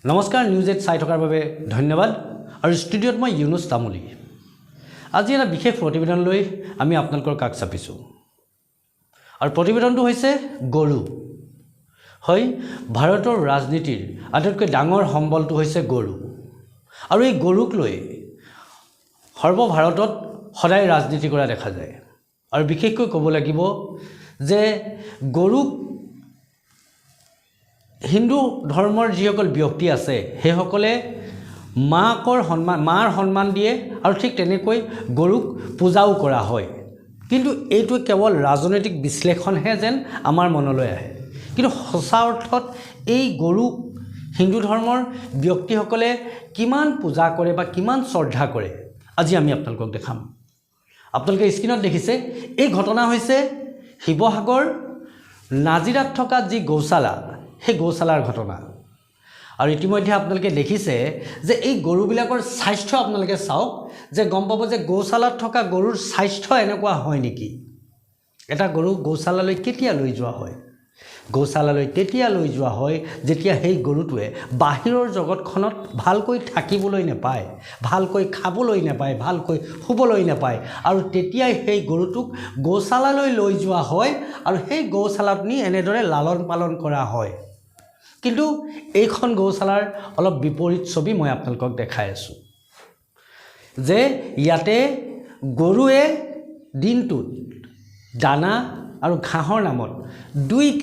নমস্কাৰ নিউজ 8 চাই থকাৰ বাবে ধন্যবাদ আৰু ষ্টুডিঅ'ত মই ইউনুছ তামুলী আজি এটা বিশেষ প্ৰতিবেদন লৈ আমি আপোনালোকৰ কাষ চাপিছোঁ আৰু প্ৰতিবেদনটো হৈছে গৰু হয় ভাৰতৰ ৰাজনীতিৰ আটাইতকৈ ডাঙৰ সম্বলটো হৈছে গৰু আৰু এই গৰুক লৈ সৰ্বভাৰতত সদায় ৰাজনীতি কৰা দেখা যায় আৰু বিশেষকৈ ক'ব লাগিব যে গৰুক হিন্দু ধৰ্মৰ যিসকল ব্যক্তি আছে সেইসকলে মাৰ সন্মান দিয়ে আৰু ঠিক তেনেকৈ গৰুক পূজাও কৰা হয় কিন্তু এইটো কেৱল ৰাজনৈতিক বিশ্লেষণহে যেন আমাৰ মনলৈ আহে কিন্তু সঁচা অৰ্থত এই গৰুক হিন্দু ধৰ্মৰ ব্যক্তিসকলে কিমান পূজা কৰে বা কিমান শ্ৰদ্ধা কৰে আজি আমি আপোনালোকক দেখাম আপোনালোকে স্ক্ৰীনত দেখিছে এই ঘটনা হৈছে শিৱসাগৰ নাজিৰাত থকা যি গৌশালা সেই গৌশালাৰ ঘটনা আৰু ইতিমধ্যে আপোনালোকে দেখিছে যে এই গৰুবিলাকৰ স্বাস্থ্য আপোনালোকে চাওক যে গম পাব যে গৌশালাত থকা গৰুৰ স্বাস্থ্য এনেকুৱা হয় নেকি এটা গৰু গৌশালালৈ কেতিয়া লৈ যোৱা হয় গৌশালালৈ তেতিয়া লৈ যোৱা হয় যেতিয়া সেই গৰুটোৱে বাহিৰৰ জগতখনত ভালকৈ থাকিবলৈ নাপায় ভালকৈ খাবলৈ নাপায় ভালকৈ শুবলৈ নাপায় আৰু তেতিয়াই সেই গৰুটোক গৌশালালৈ লৈ যোৱা হয় আৰু সেই গৌশালাত নি এনেদৰে লালন পালন কৰা হয় কিন্তু এইখন গৌশালাৰ অলপ বিপৰীত ছবি মই আপোনালোকক দেখাই আছোঁ যে ইয়াতে গৰুৱে দিনটোত দানা আৰু ঘাঁহৰ নামত 2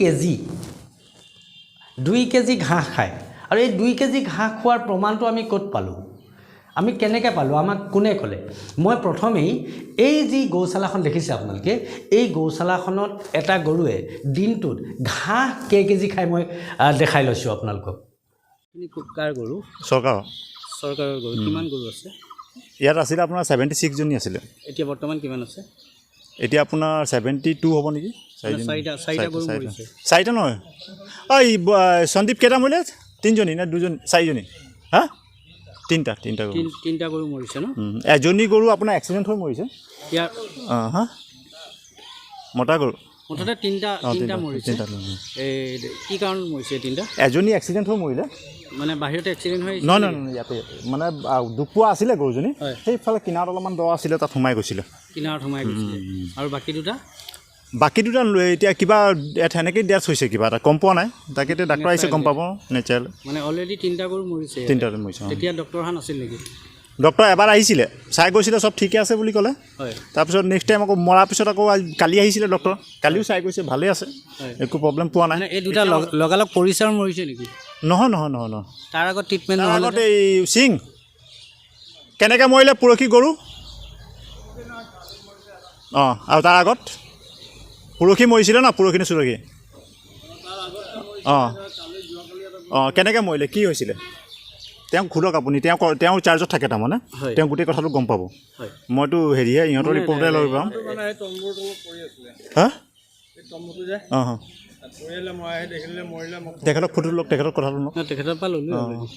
কেজি ঘাঁহ খায় আৰু এই 2 কেজি ঘাঁহ খোৱাৰ প্ৰমাণটো আমি ক'ত পালোঁ আমি কেনেকৈ পালোঁ আমাক কোনে ক'লে মই প্ৰথমেই এই যি গৌশালাখন দেখিছে আপোনালোকে এই গৌশালাখনত এটা গৰুৱে দিনটোত ঘাঁহ কেজি খায় মই দেখাই লৈছোঁ আপোনালোকক কাৰ গৰু চৰকাৰৰ গৰু কিমান গৰু আছে ইয়াত আছিলে আপোনাৰ 76 জনী আছিলে এতিয়া বৰ্তমান কিমান আছে এতিয়া আপোনাৰ 72 হ'ব নেকি চাৰিটা নহয় ঐ সন্দীপ কেইটা মৰিলে 3 জনী নে 2 জনী 4 জনী হা তিনিটা গৰু মৰিছে ন এজনী গৰু আপোনাৰ এক্সিডেণ্ট হৈ মৰিছে ইয়াৰ হা মতা গৰু মুঠতে তিনিটা মৰিছে কি কাৰণত মৰিছে তিনিটা এজনী এক্সিডেণ্ট হৈ মৰিলে মানে বাহিৰতে এক্সিডেণ্ট হৈ নহয় ইয়াতে মানে দুপোৱা আছিলে গৰুজনী সেইফালে কিনাৰত অলপমান দ আছিলে তাত সোমাই গৈছিলে আৰু বাকী দুটা এতিয়া কিবা সেনেকেই ডেথ হৈছে কিবা এটা গম পোৱা নাই তাকে এতিয়া ডাক্তৰ আহিছে গম পাব নেচাৰেলি মানে অলৰেডি তিনিটা গৰু মৰিছে তেতিয়া ডক্তৰ অহা নাছিল নেকি ডক্তৰ এবাৰ আহিছিলে চাই গৈছিলে চব ঠিকে আছে বুলি ক'লে তাৰপিছত নেক্সট টাইম আকৌ মৰাৰ পিছত আকৌ কালি আহিছিলে ডক্তৰ কালিও চাই গৈছে ভালে আছে একো প্ৰব্লেম পোৱা নাই এই দুটা লগালগ পৰিছে আৰু মৰিছে নেকি নহয় তাৰ আগত ট্ৰিটমেণ্ট আগত এই সিং কেনেকৈ মৰিলে পৰহি গৰু আৰু তাৰ আগত পৰহি মৰিছিলে ন পৰহি নে চুৰহি কেনেকৈ মৰিলে কি হৈছিলে তেওঁক সোধক আপুনি তেওঁ চাৰ্জত থাকে তাৰমানে তেওঁ গোটেই কথাটো গম পাব মইতো হেৰিহে ইহঁতৰ ৰিপৰ্টে লৈ পাম তেখেতক ফটো লওক তেখেতক কথাটো লওক তেখেতৰ পৰা ল'লোঁ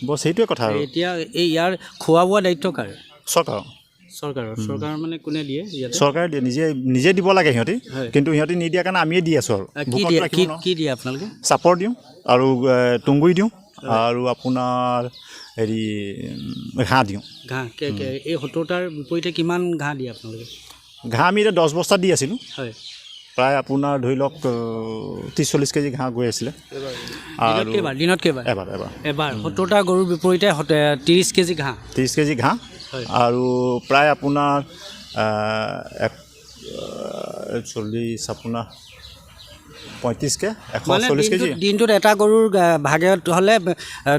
বছ সেইটোৱে কথা আৰু এতিয়া এই ইয়াৰ খোৱা বোৱা দায়িত্ব কাৰ চৰকাৰৰ মানে কোনে দিয়ে চৰকাৰে দিয়ে নিজে দিব লাগে সিহঁতি কিন্তু সিহঁতি নিদিয়াৰ কাৰণে আমিয়ে দি আছোঁ আৰু কি দিয়ে আপোনালোকে চাপৰ দিওঁ আৰু তুঁহগুৰি দিওঁ আৰু আপোনাৰ হেৰি ঘাঁহ দিওঁ এই 70টাৰ বিপৰীতে কিমান ঘাঁহ দিয়ে আপোনালোকে ঘাঁহ আমি এতিয়া 10 বস্তা দি আছিলোঁ হয় প্ৰায় আপোনাৰ ধৰি লওক 30-40 কেজি ঘাঁহ গৈ আছিলে আৰু দিনত কেইবাৰ এবাৰ 70টা গৰুৰ বিপৰীতে 30 কেজি ঘাঁহ আৰু প্ৰায় আপোনাৰ 40 আপোনাৰ 35কে 140 কেজি দিনটোত এটা গৰুৰ ভাগত হ'লে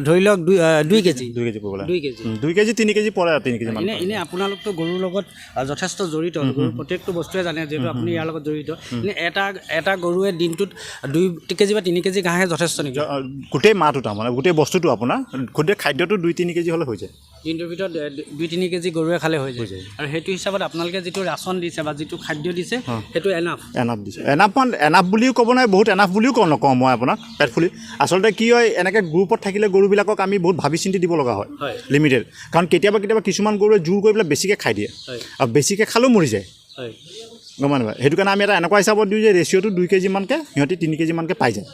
ধৰি লওক 2 কেজি 2 কেজি 3 কেজি পৰে 3 কেজি মান এনে আপোনালোকতো গৰুৰ লগত যথেষ্ট জড়িত গৰুৰ প্ৰত্যেকটো বস্তুৱে জানে যিহেতু আপুনি ইয়াৰ লগত জড়িত এনে এটা গৰুৱে দিনটোত 2 কেজি বা 3 কেজি ঘাঁহে যথেষ্ট নেকি গোটেই মাহটো তাৰমানে গোটেই বস্তুটো আপোনাৰ গোটেই খাদ্যটো 2-3 কেজি হ'লে হৈ যায় দিনটোৰ ভিতৰত 2-3 কেজি গৰুৱে খালে হৈ যায় আৰু সেইটো হিচাপত আপোনালোকে যিটো ৰাচন দিছে বা যিটো খাদ্য দিছে সেইটো এনাফ দিছে এনাফ বুলিও ক'ব নাই বহুত এনাফ বুলিও নকওঁ মই আপোনাক পেট ফুলি আচলতে কি হয় এনেকৈ গ্ৰুপত থাকিলে গৰুবিলাকক আমি বহুত ভাবি চিন্তি দিব লগা হয় লিমিটেড কাৰণ কেতিয়াবা কিছুমান গৰুৱে জোৰ কৰি পেলাই বেছিকৈ খাই দিয়ে আৰু বেছিকৈ খালেও মৰি যায় গম নাপায় সেইটো কাৰণে আমি এটা এনেকুৱা হিচাপত দিওঁ যে ৰেচিঅ'টো 2 কেজিমানকৈ সিহঁতি 3 কেজিমানকৈ পাই যায়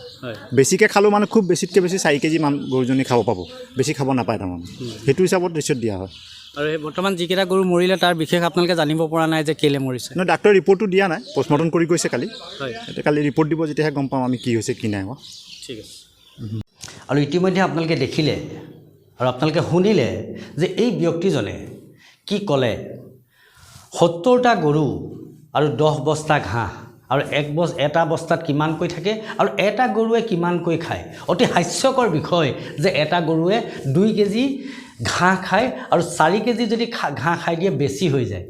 বেছিকৈ খালেও মানে খুব বেছিতকৈ বেছি 4 কেজিমান গৰুজনী খাব পাব বেছি খাব নাপায় তাৰমানে সেইটো হিচাপত ৰেচিঅ'ত দিয়া হয় আৰু এই বৰ্তমান যিকেইটা গৰু মৰিলে তাৰ বিশেষ আপোনালোকে জানিব পৰা নাই যে কেলৈ মৰিছে নহয় ডাক্তৰে ৰিপৰ্টটো দিয়া নাই পষ্টমৰ্টম কৰি গৈছে কালি এতিয়া কালি ৰিপৰ্ট দিব যেতিয়াহে গম পাম আমি কি হৈছে কি নাই হোৱা ঠিক আছে আৰু ইতিমধ্যে আপোনালোকে দেখিলে আৰু আপোনালোকে শুনিলে যে এই ব্যক্তিজনে কি ক'লে 70টা গৰু আৰু 10 বস্তা ঘাঁহ আৰু এটা বস্তাত কিমানকৈ থাকে আৰু এটা গৰুৱে কিমানকৈ খায় অতি হাস্যকৰ বিষয় যে এটা গৰুৱে 2 কেজি ঘাঁহ খায় আৰু 4 কেজি যদি ঘাঁহ খাই দিয়ে বেছি হৈ যায়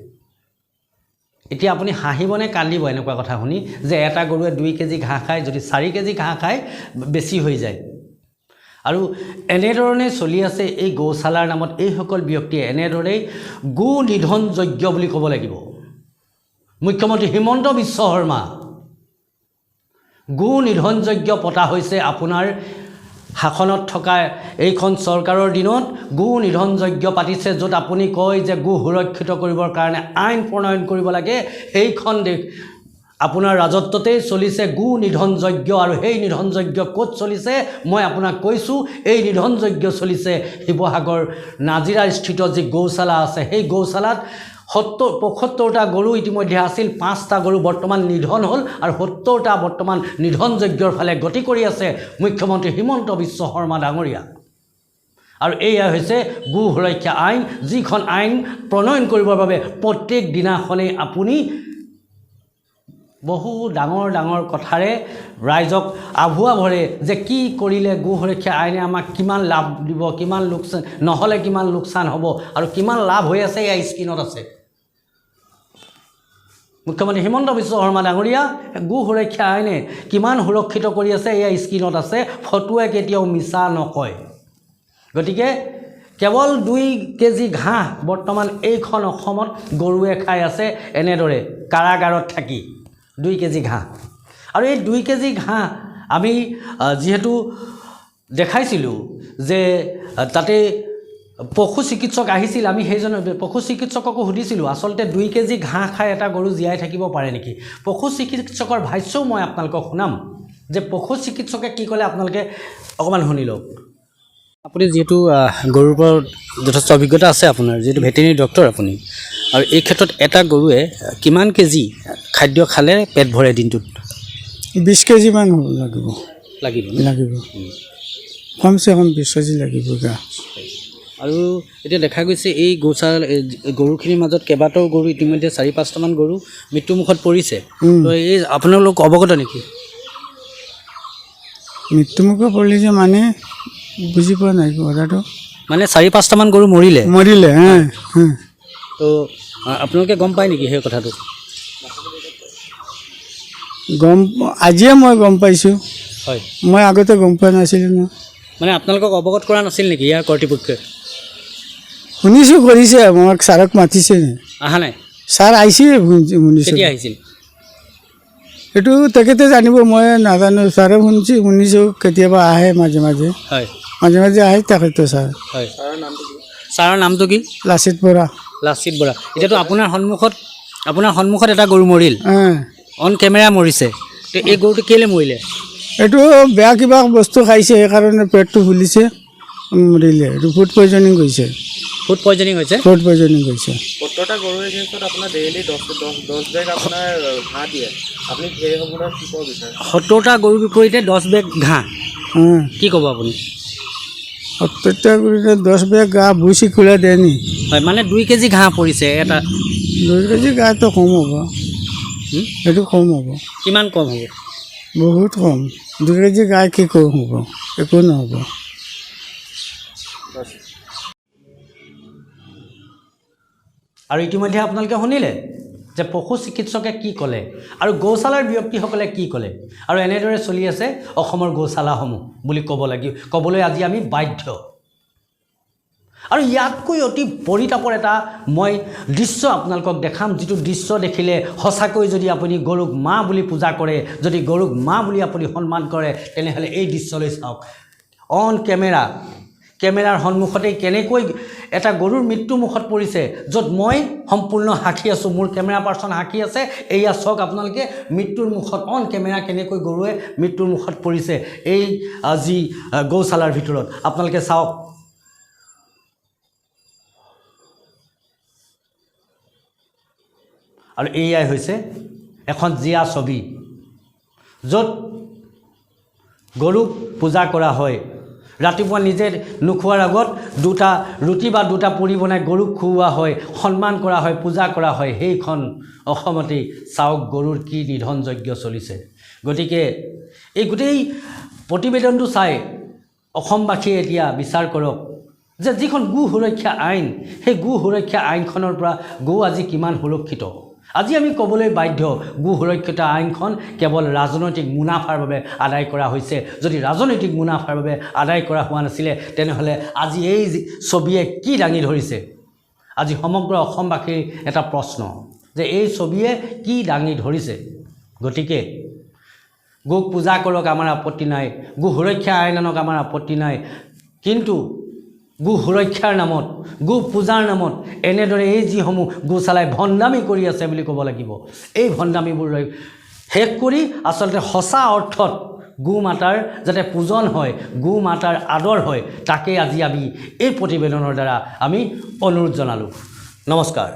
এতিয়া আপুনি হাঁহিবনে কান্দিব এনেকুৱা কথা শুনি যে এটা গৰুৱে 2 কেজি ঘাঁহ খায় যদি 4 কেজি ঘাঁহ খায় বেছি হৈ যায় আৰু এনেধৰণে চলি আছে এই গৌশালাৰ নামত এইসকল ব্যক্তিয়ে এনেদৰেই গো নিধন যজ্ঞ বুলি ক'ব লাগিব মুখ্যমন্ত্ৰী হিমন্ত বিশ্ব শৰ্মা গো নিধন যজ্ঞ পতা হৈছে আপোনাৰ শাসনত থকা এইখন চৰকাৰৰ দিনত গো নিধন যজ্ঞ পাতিছে য'ত আপুনি কয় যে গো সুৰক্ষিত কৰিবৰ কাৰণে আইন প্ৰণয়ন কৰিব লাগে সেইখন দেশ আপোনাৰ ৰাজত্বতেই চলিছে গো নিধন যজ্ঞ আৰু সেই নিধন যজ্ঞ ক'ত চলিছে মই আপোনাক কৈছোঁ এই নিধন যজ্ঞ চলিছে শিৱসাগৰ নাজিৰাস্থিত যি গৌশালা আছে সেই গৌশালাত 75টা গৰু ইতিমধ্যে আছিল 5টা গৰু বৰ্তমান নিধন হ'ল আৰু 70টা বৰ্তমান নিধন যজ্ঞৰ ফালে গতি কৰি আছে মুখ্যমন্ত্ৰী হিমন্ত বিশ্ব শৰ্মা ডাঙৰীয়া আৰু এয়া হৈছে গো সুৰক্ষা আইন যিখন আইন প্ৰণয়ন কৰিবৰ বাবে প্ৰত্যেক দিনাখনেই আপুনি বহু ডাঙৰ ডাঙৰ কথাৰে ৰাইজক আভুৱা ভৰে যে কি কৰিলে গো সুৰক্ষা আইনে আমাক কিমান লাভ দিব কিমান লোকচান নহ'লে কিমান লোকচান হ'ব আৰু কিমান লাভ হৈ আছে এয়া স্ক্ৰীণত আছে মুখ্যমন্ত্ৰী হিমন্ত বিশ্ব শৰ্মা ডাঙৰীয়া গো সুৰক্ষা আইনে কিমান সুৰক্ষিত কৰি আছে এয়া স্ক্ৰীণত আছে ফটোৱে কেতিয়াও মিছা নকয় গতিকে কেৱল 2 কেজি ঘাঁহ বৰ্তমান এইখন অসমত গৰুৱে খাই আছে এনেদৰে কাৰাগাৰত থাকি 2 কেজি ঘাঁহ আৰু এই 2 কেজি ঘাঁহ আমি যিহেতু দেখাইছিলোঁ যে তাতে পশু চিকিৎসক আহিছিল আমি সেইজন পশু চিকিৎসককো সুধিছিলোঁ আচলতে 2 কেজি ঘাঁহ খাই এটা গৰু জীয়াই থাকিব পাৰে নেকি পশু চিকিৎসকৰ ভাষ্যও মই আপোনালোকক শুনাম যে পশু চিকিৎসকে কি ক'লে আপোনালোকে অকণমান শুনি লওক আপুনি যিহেতু গৰুৰ ওপৰত যথেষ্ট অভিজ্ঞতা আছে আপোনাৰ যিহেতু ভেটেৰিনেৰী ডক্টৰ আপুনি আৰু এই ক্ষেত্ৰত এটা গৰুৱে কিমান কেজি খাদ্য খালে পেট ভৰে দিনটোত 20 কেজিমান লাগিব লাগিব কমচে কম 20 কেজি লাগিব গা আৰু এতিয়া দেখা গৈছে এই গৰুখিনিৰ মাজত কেইবাটাও গৰু ইতিমধ্যে 4-5টামান গৰু মৃত্যুমুখত পৰিছে তো এই আপোনালোক অৱগত নেকি মৃত্যুমুখত পৰিছে মানে বুজি পোৱা নাই কথাটো মানে 4-5টামান গৰু মৰিলে তো আপোনালোকে গম পায় নেকি সেই কথাটো আজিয়ে মই গম পাইছোঁ হয় মই আগতে গম পোৱা নাছিলোঁ ন মানে আপোনালোকক অৱগত কৰা নাছিল নেকি ইয়াৰ কৰ্তৃপক্ষে শুনিছোঁ কৰিছে আমাক ছাৰক মাতিছে অহা নাই ছাৰ আহিছিল শুনিছোঁ কেতিয়া আহিছিল এইটো তেখেতে জানিব মই নাজানো ছাৰে শুনিছোঁ কেতিয়াবা আহে মাজে মাজে হয় মাজে মাজে আহে তেখেতে ছাৰ হয় ছাৰৰ নামটো কি লাচিত বৰা এতিয়াতো আপোনাৰ সন্মুখত এটা গৰু মৰিল অন কেমেৰা মৰিছে তো এই গৰুটো কেলৈ মৰিলে এইটো বেয়া কিবা বস্তু খাইছে সেইকাৰণে পেটটো ফুলিছে মৰিলে এইটো ফুড পয়জনিং হৈছে 70টা গৰুৰ ক্ষেত্ৰত আপোনাৰ ডেইলি 10 বেগ আপোনাৰ ঘাঁহ দিয়ে আপুনি সেই সময়ত কি ক'ব বিচাৰে 70টা গৰুৰ বিপৰীতে 10 বেগ ঘাঁহ কি ক'ব আপুনি 70টা গৰুতে 10 বেগ ঘাঁহ ভুচি খোলা দিয়ে নি হয় মানে 2 কেজি ঘাঁহ পৰিছে এটা 2 কেজি ঘাঁহটো কম হ'ব এইটো কম হ'ব কিমান কম হ'ব বহুত কম 2 কেজি ঘাঁহ কি কম হ'ব একো নহ'ব আৰু ইতিমধ্যে আপোনালোকে শুনিলে যে পশু চিকিৎসকে কি ক'লে আৰু গৌশালাৰ ব্যক্তিসকলে কি ক'লে আৰু এনেদৰে চলি আছে অসমৰ গৌশালাসমূহ বুলি ক'বলৈ আজি আমি বাধ্য আৰু ইয়াতকৈ অতি পৰিতাপৰ এটা মই দৃশ্য আপোনালোকক দেখাম যিটো দৃশ্য দেখিলে সঁচাকৈ যদি আপুনি গৰুক মা বুলি পূজা কৰে যদি গৰুক মা বুলি আপুনি সন্মান কৰে তেনেহ'লে এই দৃশ্যলৈ চাওক অন কেমেৰা কেমেৰাৰ সন্মুখতে কেনেকৈ এটা গৰুৰ মৃত্যু মুখত পৰিছে, য'ত মই সম্পূৰ্ণ সাক্ষী আছোঁ, মোৰ কেমেৰা পাৰ্চন সাক্ষী আছে। এয়া চাওক আপোনালোকে মৃত্যুৰ মুখত অন কেমেৰা কেনেকৈ গৰুৱে মৃত্যুৰ মুখত পৰিছে এই যি গৌশালাৰ ভিতৰত আপোনালোকে চাওক। আৰু এয়াই হৈছে এখন জীয়া ছবি, য'ত গৰুক পূজা কৰা হয়। ৰাতিপুৱা নিজে নোখোৱাৰ আগত দুটা ৰুটি বা দুটা পুৰি বনাই গৰুক খুওৱা হয়, সন্মান কৰা হয়, পূজা কৰা হয়। সেইখন অসমতেই চাওক গৰুৰ কি নিধন যজ্ঞ চলিছে। গতিকে এই গোটেই প্ৰতিবেদনটো চাই অসমবাসীয়ে এতিয়া বিচাৰ কৰক যে যিখন গো সুৰক্ষা আইন, সেই গো সুৰক্ষা আইনখনৰ পৰা গো আজি কিমান সুৰক্ষিত। আজি আমি ক'বলৈ বাধ্য গো সুৰক্ষিত আইনখন কেৱল ৰাজনৈতিক মুনাফাৰ বাবে আদায় কৰা হৈছে। যদি ৰাজনৈতিক মুনাফাৰ বাবে আদায় কৰা হোৱা নাছিলে তেনেহ'লে আজি এই ছবিয়ে কি দাঙি ধৰিছে। আজি সমগ্ৰ অসমবাসীৰ এটা প্ৰশ্ন যে এই ছবিয়ে কি দাঙি ধৰিছে। গতিকে গোক পূজা কৰক, আমাৰ আপত্তি নাই, গো সুৰক্ষা আইন আনক, আমাৰ আপত্তি নাই, কিন্তু গো সুৰক্ষাৰ নামত, গো পূজাৰ নামত এনেদৰে এই যিসমূহ গোশালাই ভণ্ডামি কৰি আছে বুলি ক'ব লাগিব, এই ভণ্ডামিবোৰ শেষ কৰি আচলতে সঁচা অৰ্থত গো মাতাৰ যাতে পূজন হয়, গো মাতাৰ আদৰ হয়, তাকেই আজি আমি এই প্ৰতিবেদনৰ দ্বাৰা আমি অনুৰোধ জনালোঁ। নমস্কাৰ।